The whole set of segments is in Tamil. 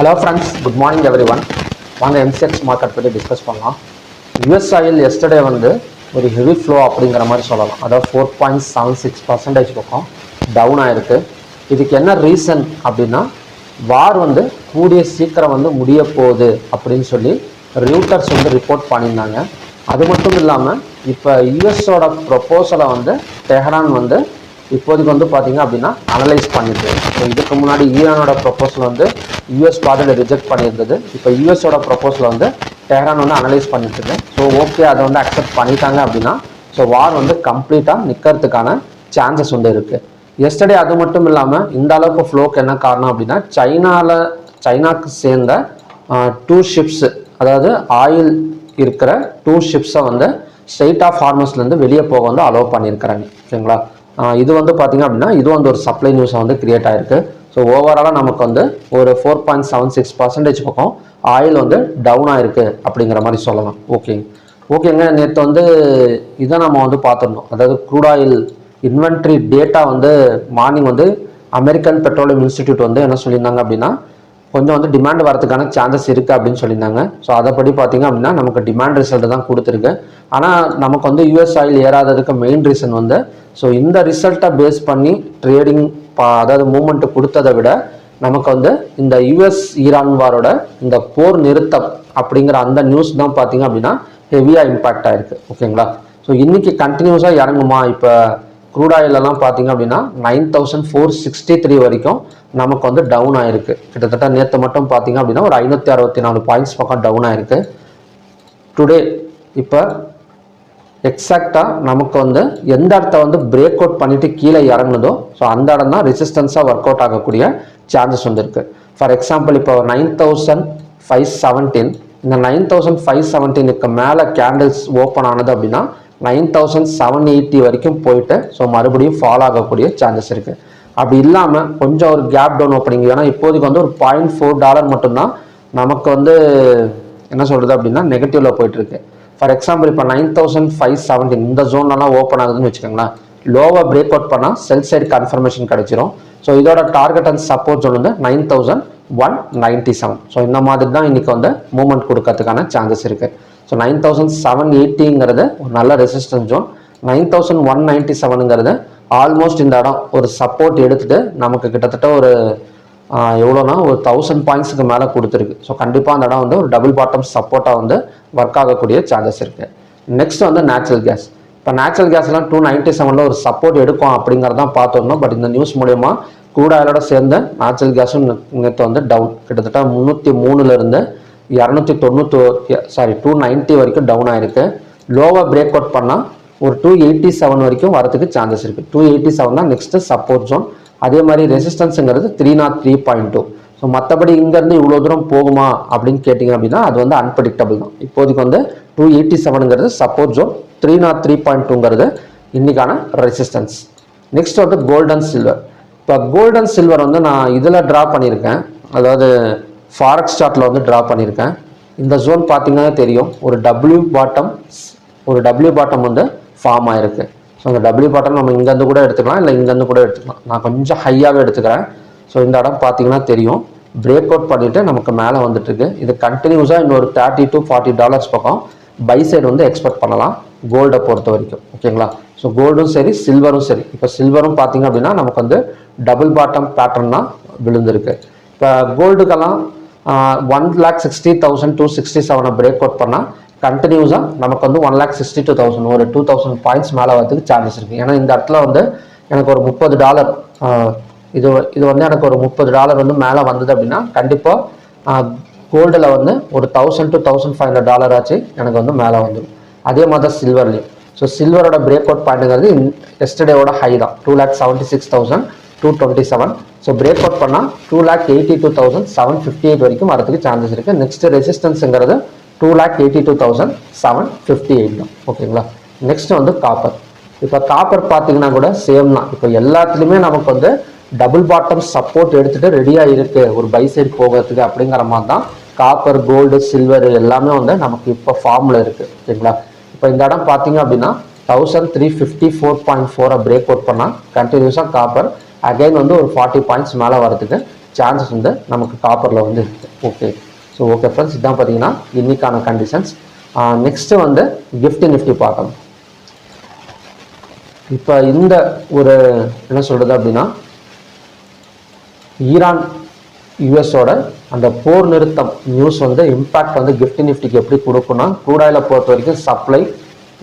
Hello friends, good morning everyone. வாங்க MCX மார்க்கெட் பற்றி டிஸ்கஸ் பண்ணலாம். யூஎஸ் ஆயில் எஸ்டர்டே வந்து ஒரு ஹெவி ஃப்ளோ அப்படிங்கிற மாதிரி சொல்லலாம். அதாவது 4.76% பக்கம் டவுன் ஆயிருக்கு. இதுக்கு என்ன ரீசன் அப்படின்னா வார் வந்து கூடிய சீக்கிரம் வந்து முடிய போகுது அப்படின்னு சொல்லி ரியூட்டர்ஸ் வந்து ரிப்போர்ட் பண்ணியிருந்தாங்க. அது மட்டும் இல்லாமல் இப்போ யூஎஸோட ப்ரொப்போசலை வந்து தெஹரான் வந்து இப்போதைக்கு வந்து பார்த்தீங்க அப்படின்னா அனலைஸ் பண்ணிட்டு, ஸோ இதுக்கு முன்னாடி ஈரானோட ப்ரொப்போசல் வந்து யூஎஸ் பார்ட்டில் ரிஜெக்ட் பண்ணியிருந்தது. இப்போ யூஎஸோட ப்ரொப்போசல் வந்து தெஹரான் வந்து அனலைஸ் பண்ணிட்டு, ஸோ ஓகே அதை வந்து அக்செப்ட் பண்ணிட்டாங்க அப்படின்னா ஸோ வார் வந்து கம்ப்ளீட்டாக நிற்கிறதுக்கான சான்சஸ் வந்து இருக்குது. எஸ்டர்டே அது மட்டும் இல்லாமல் இந்த அளவுக்கு ஃப்ளோக்கு என்ன காரணம் அப்படின்னா சைனாக்கு சேர்ந்த 2 ஷிப்ஸ், அதாவது ஆயில் இருக்கிற 2 ஷிப்ஸை வந்து ஸ்ட்ரெயிட் ஆஃப் ஹார்மஸ்லேருந்து வெளியே போக வந்து அலோவ் பண்ணியிருக்கிறாங்க. ஓகேங்களா, இது வந்து பார்த்தீங்க அப்படின்னா இது வந்து ஒரு சப்ளை நியூஸை வந்து கிரியேட் ஆயிருக்கு. ஸோ ஓவராலாக நமக்கு வந்து ஒரு 4.76% பக்கம் ஆயில் வந்து டவுன் ஆயிருக்கு அப்படிங்கிற மாதிரி சொல்லலாம். ஓகேங்க, நேற்று வந்து இதை நம்ம வந்து பார்த்துருந்தோம். அதாவது க்ரூட் ஆயில் இன்வென்ட்ரி டேட்டா வந்து மார்னிங் வந்து அமெரிக்கன் பெட்ரோலியம் இன்ஸ்டிடியூட் வந்து என்ன சொல்லியிருந்தாங்க அப்படின்னா கொஞ்சம் வந்து டிமாண்ட் வரதுக்கான சான்சஸ் இருக்குது அப்படின்னு சொல்லியிருந்தாங்க. ஸோ அதைப்படி பார்த்தீங்க அப்படின்னா நமக்கு டிமாண்ட் ரிசல்ட் தான் கொடுத்துருக்கு. ஆனால் நமக்கு வந்து யூஎஸ் ஆயில் ஏறாததுக்கு மெயின் ரீசன் வந்து ஸோ இந்த ரிசல்ட்டை பேஸ் பண்ணி ட்ரேடிங் அதாவது மூமெண்ட் கொடுத்ததை விட நமக்கு வந்து இந்த யூஎஸ் ஈரான் வாரோட இந்த போர் நிறுத்தம் அப்படிங்கிற அந்த நியூஸ் தான் பார்த்தீங்க அப்படின்னா ஹெவியாக இம்பேக்ட் ஆயிருக்கு. ஓகேங்களா, ஸோ இன்னைக்கு கண்டினியூஸாக இறங்குமா? இப்போ க்ரூட் ஆயிலெல்லாம் பார்த்தீங்க அப்படின்னா 9463 வரைக்கும் நமக்கு வந்து டவுன் ஆயிருக்கு. கிட்டத்தட்ட நேற்று மட்டும் பார்த்தீங்க அப்படின்னா ஒரு 564 பாயிண்ட்ஸ் பக்கம் டவுன் ஆயிருக்கு. டுடே இப்போ எக்ஸாக்டாக நமக்கு வந்து எந்த இடத்த வந்து பிரேக் அவுட் பண்ணிட்டு கீழே இறங்குனதோ ஸோ அந்த இடம் தான் ரெசிஸ்டன்ஸாக ஒர்க் அவுட் ஆகக்கூடிய சான்சஸ் வந்து இருக்குது. ஃபார் எக்ஸாம்பிள் இப்போ 9517, இந்த 9517க்கு மேலே கேண்டில்ஸ் ஓப்பன் ஆனது அப்படின்னா 9780 வரைக்கும் போயிட்டு ஸோ மறுபடியும் ஃபாலோ ஆகக்கூடிய சான்சஸ் இருக்குது. அப்படி இல்லாமல் கொஞ்சம் ஒரு கேப் டவுன் ஓப்பனிங், ஏன்னா இப்போதைக்கு வந்து ஒரு $0.4 மட்டும்தான் நமக்கு வந்து என்ன சொல்கிறது அப்படின்னா நெகட்டிவ்ல போயிட்டுருக்கு. ஃபார் எக்ஸாம்பிள் இப்போ 9517 இந்த ஜோன்லலாம் ஓப்பன் ஆகுதுன்னு வச்சுக்கோங்களேன், லோவை பிரேக் அவுட் பண்ணால் செல் சைடு கன்ஃபர்மேஷன் கிடைச்சிரும். ஸோ இதோட டார்கெட் அண்ட் சப்போர்ட் ஜோன் வந்து 9197. ஸோ இந்த மாதிரி தான் இன்னைக்கு வந்து மூவ்மெண்ட் கொடுக்கறதுக்கான சான்சஸ் இருக்குது. ஸோ 9780ங்கிறது ஒரு நல்ல ரெசிஸ்டன்ஸ் ஜோன். 9197ங்கிறது ஆல்மோஸ்ட் இந்த இடம் ஒரு சப்போர்ட் எடுத்துட்டு நமக்கு கிட்டத்தட்ட ஒரு எவ்வளோனா ஒரு 1000 பாயிண்ட்ஸுக்கு மேலே கொடுத்துருக்கு. ஸோ கண்டிப்பாக அந்த இடம் வந்து ஒரு டபுள் பாட்டம் சப்போர்ட்டாக வந்து ஒர்க் ஆகக்கூடிய சான்சஸ் இருக்குது. நெக்ஸ்ட் வந்து நேச்சுரல் கேஸ். இப்போ நேச்சுரல் கேஸ்லாம் 297 ஒரு சப்போர்ட் எடுக்கும் அப்படிங்கிறதான் பார்த்துருந்தோம். பட் இந்த நியூஸ் மூலயமா க்ரூட் ஆயிலோட சேர்ந்த நேச்சுரல் கேஸும் நேற்று வந்து டவுன் கிட்டத்தட்ட 303லேருந்து 290 வரைக்கும் டவுன் ஆயிருக்கு. லோவை பிரேக் அவுட் பண்ணால் ஒரு 287 வரைக்கும் வரதுக்கு சான்சஸ் இருக்குது. 287 தான் நெக்ஸ்ட் சப்போர்ட் ஜோன். அதே மாதிரி ரெசிஸ்டன்ஸுங்கிறது 303.2. ஸோ மற்றபடி இங்கேருந்து இவ்வளோ தூரம் போகுமா அப்படின்னு கேட்டிங்க அப்படின்னா அது வந்து அன்பிரடிக்டபிள் தான். இப்போதைக்கு வந்து 287ங்கிறது சப்போர்ட் ஜோன், 303.2ங்கிறது இன்னைக்கான ரெசிஸ்டன்ஸ். நெக்ஸ்ட் வந்து கோல்ட் அண்ட் சில்வர். இப்போ கோல்ட் அண்ட் சில்வர் வந்து நான் இதில் ட்ரா பண்ணியிருக்கேன், அதாவது ஃபாரெக்ஸ் சார்ட்டில் வந்து ட்ரா பண்ணியிருக்கேன். இந்த ஜோன் பார்த்தீங்கன்னா தெரியும், ஒரு டபிள்யூ பாட்டம் வந்து ஃபார்ம் ஆயிருக்கு. ஸோ அந்த டபிள்யூ பாட்டம் நம்ம இங்கேருந்து கூட எடுத்துக்கலாம், இல்லை இங்கேருந்து கூட எடுத்துக்கலாம். நான் கொஞ்சம் ஹையாகவே எடுத்துக்கிறேன். ஸோ இந்த இடம் பார்த்தீங்கன்னா தெரியும், பிரேக் அவுட் பண்ணிவிட்டு நமக்கு மேலே வந்துட்டுருக்கு. இது கண்டினியூஸாக இன்னொரு $30 to $40 பக்கம் பை சைடு வந்து எக்ஸ்பெக்ட் பண்ணலாம் கோல்டை பொறுத்த வரைக்கும். ஓகேங்களா, ஸோ கோல்டும் சரி சில்வரும் சரி. இப்போ சில்வரும் பார்த்தீங்க அப்படின்னா நமக்கு வந்து டபுள் பாட்டம் பேட்டர்ன் தான் விழுந்திருக்கு. இப்போ கோல்டுக்கெல்லாம் 1,60,267 பிரேக் அவுட் பண்ணால் கண்டினியூஸாக நமக்கு வந்து 1,62,000 ஒரு 2000 பாயிண்ட்ஸ் மேலே வரதுக்கு சான்சஸ் இருக்குது. ஏன்னா இந்த இடத்துல வந்து எனக்கு ஒரு $30 இது வந்து எனக்கு ஒரு $30 வந்து மேலே வந்தது அப்படின்னா கண்டிப்பாக கோல்டில் வந்து ஒரு $1000 to $1500 ஆச்சு எனக்கு வந்து மேலே வந்துடும். அதே மாதிரி தான் சில்வர்லேயும். ஸோ சில்வரோட பிரேக் அவுட் பாயிண்ட்டுங்கிறது எஸ்டர்டேவோட ஹை தான், 2,76,227. ஸோ பிரேக் அவுட் பண்ணால் 2,82,758 வரைக்கும் வரதுக்கு சான்சஸ் இருக்குது. நெக்ஸ்ட் ரெசிஸ்டன்ஸுங்கிறது 2,82,758 தான். ஓகேங்களா, நெக்ஸ்ட் வந்து காப்பர். இப்போ காப்பர் பார்த்தீங்கன்னா கூட சேம் தான். இப்போ எல்லாத்துலேயுமே நமக்கு வந்து டபுள் பாட்டம் சப்போர்ட் எடுத்துகிட்டு ரெடியாக இருக்குது ஒரு பை சைடு போகிறதுக்கு அப்படிங்கிற மாதிரி தான் காப்பர், கோல்டு, சில்வர் எல்லாமே வந்து நமக்கு இப்போ ஃபார்மில் இருக்குது. ஓகேங்களா, இப்போ இந்த இடம் பார்த்தீங்க அப்படின்னா 1354.4 பிரேக் அவுட் பண்ணால் கண்டினியூஸாக காப்பர் அகைன் வந்து ஒரு 40 பாயிண்ட்ஸ் மேலே வரதுக்கு சான்சஸ் வந்து நமக்கு காப்பரில் வந்து இருக்குது. ஓகே. ஸோ ஓகே ஃப்ரெண்ட்ஸ், இதான் பார்த்தீங்கன்னா இன்னைக்கான கண்டிஷன்ஸ். நெக்ஸ்ட்டு வந்து நிஃப்டி பார்க்கலாம். இப்போ இந்த ஒரு என்ன சொல்கிறது அப்படின்னா, ஈரான் யூஎஸோட அந்த போர் நிறுத்தம் நியூஸ் வந்து இம்பேக்ட் வந்து நிஃப்டிக்கு எப்படி கொடுக்குன்னா, க்ரூட் ஆயிலை பொறுத்த வரைக்கும் சப்ளை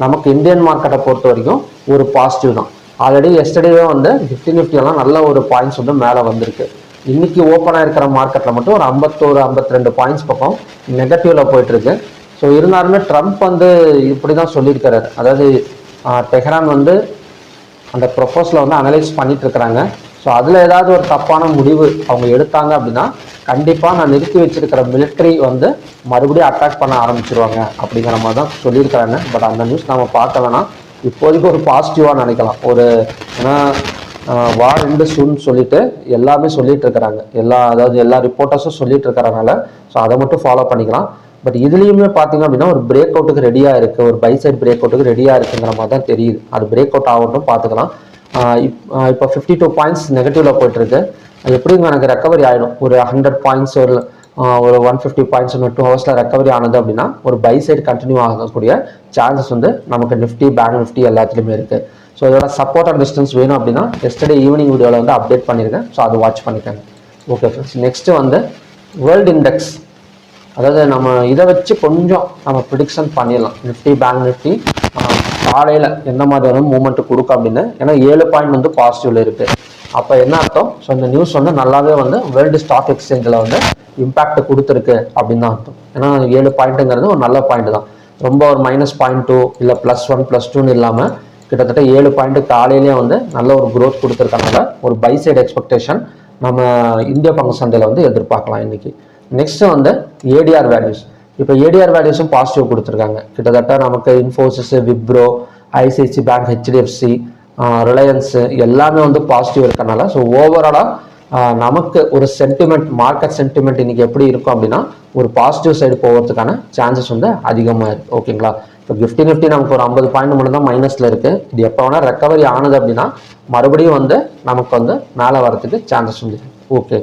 நமக்கு இந்தியன் மார்க்கெட்டை பொறுத்த வரைக்கும் ஒரு பாசிட்டிவ் தான். ஆல்ரெடி எஸ்டர்டேவே வந்து நிஃப்டியெல்லாம் நல்ல ஒரு பாயிண்ட்ஸ் வந்து மேலே வந்திருக்கு. இன்னைக்கு ஓப்பனாக இருக்கிற மார்க்கெட்டில் மட்டும் ஒரு 52 பாயிண்ட்ஸ் பக்கம் நெகட்டிவில் போயிட்டுருக்கு. ஸோ இருந்தாலுமே ட்ரம்ப் வந்து இப்படி தான் சொல்லியிருக்கிறாரு. அதாவது டெஹ்ரான் வந்து அந்த ப்ரொபோஸலை வந்து அனலைஸ் பண்ணிட்டு இருக்கிறாங்க. ஸோ அதில் ஏதாவது ஒரு தப்பான முடிவு அவங்க எடுத்தாங்க அப்படின்னா கண்டிப்பாக நான் நிறுத்தி வச்சிருக்கிற மிலிட்ரி வந்து மறுபடியும் அட்டாக் பண்ண ஆரம்பிச்சிருவாங்க அப்படிங்கிற மாதிரி தான் சொல்லியிருக்கிறாங்க. பட் அந்த நியூஸ் நம்ம பார்க்க வேணாம். இப்போதைக்கு ஒரு பாசிட்டிவாக நினைக்கலாம். ஒரு ஏன்னா வார் எண்டு சூன்னு சொல்லிட்டு எல்லாமே சொல்லிட்டு இருக்கிறாங்க. அதாவது எல்லா ரிப்போர்ட்டர்ஸும் சொல்லிட்டு இருக்கிறனால ஸோ அதை மட்டும் ஃபாலோ பண்ணிக்கலாம். பட் இதுலேயுமே பார்த்தீங்க அப்படின்னா ஒரு பிரேக் அவுட்டுக்கு ரெடியாக இருக்குது, ஒரு பை சைட் பிரேக் அவுட்டுக்கு ரெடியாக இருக்குங்கிற மாதிரி தான் தெரியுது. அது பிரேக் அவுட் ஆகட்டும், பார்த்துக்கலாம். இப்போ 52 பாயிண்ட்ஸ் நெகட்டிவில் போயிட்டுருக்கு. எப்படிங்க எனக்கு ரெக்கவரி ஆகிடும். ஒரு 100 பாயிண்ட்ஸ் ஒரு 150 பாயிண்ட்ஸ் 2 ஹவர்ஸில் ரெக்கவரி ஆனது அப்படின்னா ஒரு பை சைடு கண்டினியூ ஆகக்கூடிய சான்சஸ் வந்து நமக்கு நிஃப்டி, பேங்க் நிஃப்டி எல்லாத்துலேயுமே இருக்குது. ஸோ இதோட சப்போர்ட் அண்ட் டிஸ்டன்ஸ் வேணும் அப்படின்னா எஸ்டர்டே ஈவினிங் வீடியோவில் வந்து அப்டேட் பண்ணியிருக்கேன். ஸோ அது வாட்ச் பண்ணிக்கோங்க. ஓகே ஃப்ரெண்ட்ஸ், நெக்ஸ்ட்டு வந்து வேர்ல்டு இண்டெக்ஸ். அதாவது நம்ம இதை வச்சு கொஞ்சம் நம்ம ப்ரிடிக்ஷன் பண்ணிடலாம். நிஃப்டி, பேங்க் நிஃப்டி காலையில் எந்த மாதிரியான மூவ்மெண்ட் கொடுக்கும் அப்படின்னு. ஏன்னா 7 பாயிண்ட் வந்து பாசிட்டிவ்ல இருக்குது. அப்போ என்ன அர்த்தம்? ஸோ இந்த நியூஸ் வந்து நல்லாவே வந்து வேர்ல்டு ஸ்டாக் எக்ஸ்சேஞ்சில் வந்து இம்பாக்ட் கொடுத்துருக்கு அப்படின்னு தான் அர்த்தம். ஏன்னா 7 பாயிண்ட்டுங்கிறது ஒரு நல்ல பாயிண்ட் தான். ரொம்ப ஒரு -0.2 இல்லை +1 +2ன்னு இல்லாமல் கிட்டத்தட்ட 7 பாயிண்ட் காலையிலேயே வந்து நல்ல ஒரு க்ரோத் கொடுத்துருக்கனால ஒரு பை சைடு எக்ஸ்பெக்டேஷன் நம்ம இந்திய பங்கு சந்தையில் வந்து எதிர்பார்க்கலாம் இன்னைக்கு. நெக்ஸ்ட் வந்து ஏடிஆர் வேல்யூஸ். இப்போ ஏடிஆர் வேல்யூஸும் பாசிட்டிவ் கொடுத்துருக்காங்க. கிட்டத்தட்ட நமக்கு Infosys, Wipro, ICICI bank, HDFC, Reliance எல்லாமே வந்து பாசிட்டிவ் இருக்கனால ஸோ ஓவராலாக நமக்கு ஒரு சென்டிமெண்ட், மார்க்கெட் சென்டிமெண்ட் இன்னைக்கு எப்படி இருக்கும் அப்படின்னா ஒரு பாசிட்டிவ் சைடு போகிறதுக்கான சான்சஸ் வந்து அதிகமாக இருக்குது. ஓகேங்களா? இப்போ நிஃப்டி நமக்கு ஒரு 50 பாயிண்ட் மட்டும் தான் மைனஸில் இருக்குது. இது எப்போ வேணால் ரெக்கவரி ஆனது அப்படின்னா மறுபடியும் வந்து நமக்கு வந்து மேலே வரதுக்கு சான்சஸ் வந்து. Okay.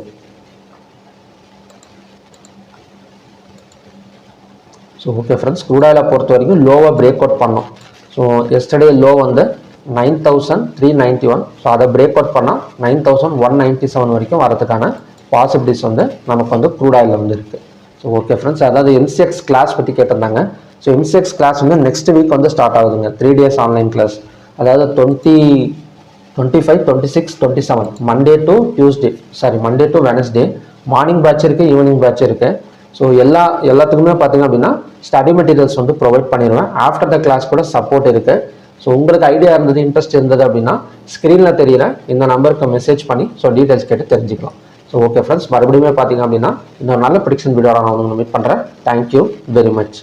So okay friends, crude ஆயிலை பொறுத்த வரைக்கும் லோவை பிரேக் அவுட் பண்ணோம். ஸோ எஸ்டர்டே லோ வந்து 9391. ஸோ அதை பிரேக் அவுட் பண்ணால் 9197 வரைக்கும் வரதுக்கான பாசிபிலிட்டிஸ் வந்து நமக்கு வந்து க்ரூட் ஆயிலில் வந்து இருக்குது. ஸோ ஓகே ஃப்ரெண்ட்ஸ், அதாவது MCX கிளாஸ் பற்றி கேட்டிருந்தாங்க. ஸோ MCX கிளாஸ் வந்து நெக்ஸ்ட் வீக் வந்து ஸ்டார்ட் ஆகுதுங்க. 3 days ஆன்லைன் கிளாஸ். அதாவது 25, 26, 27 Monday to Wednesday morning batch இருக்குது, ஈவினிங் பேட்ச் இருக்குது. ஸோ எல்லாத்துக்குமே பார்த்தீங்க அப்படின்னா ஸ்டடி மெட்டீரியல்ஸ் வந்து ப்ரொவைட் பண்ணிடுவேன். ஆஃப்டர் த கிளாஸ் கூட சப்போர்ட் இருக்குது. ஸோ உங்களுக்கு ஐடியா இருந்தது, இன்ட்ரெஸ்ட் இருந்தது அப்படின்னா ஸ்க்ரீனில் தெரியிற இந்த நம்பருக்கு மெசேஜ் பண்ணி ஸோ டீட்டெயில்ஸ் கேட்டு தெரிஞ்சுக்கலாம். ஸோ ஓகே ஃப்ரெண்ட்ஸ், மறுபடியும் பார்த்தீங்க அப்படின்னா இன்னொரு நல்ல ப்ரிடிக்ஷன் வீடியோவில் நான் உங்களுக்கு மீட் பண்ணுறேன். Thank you very much.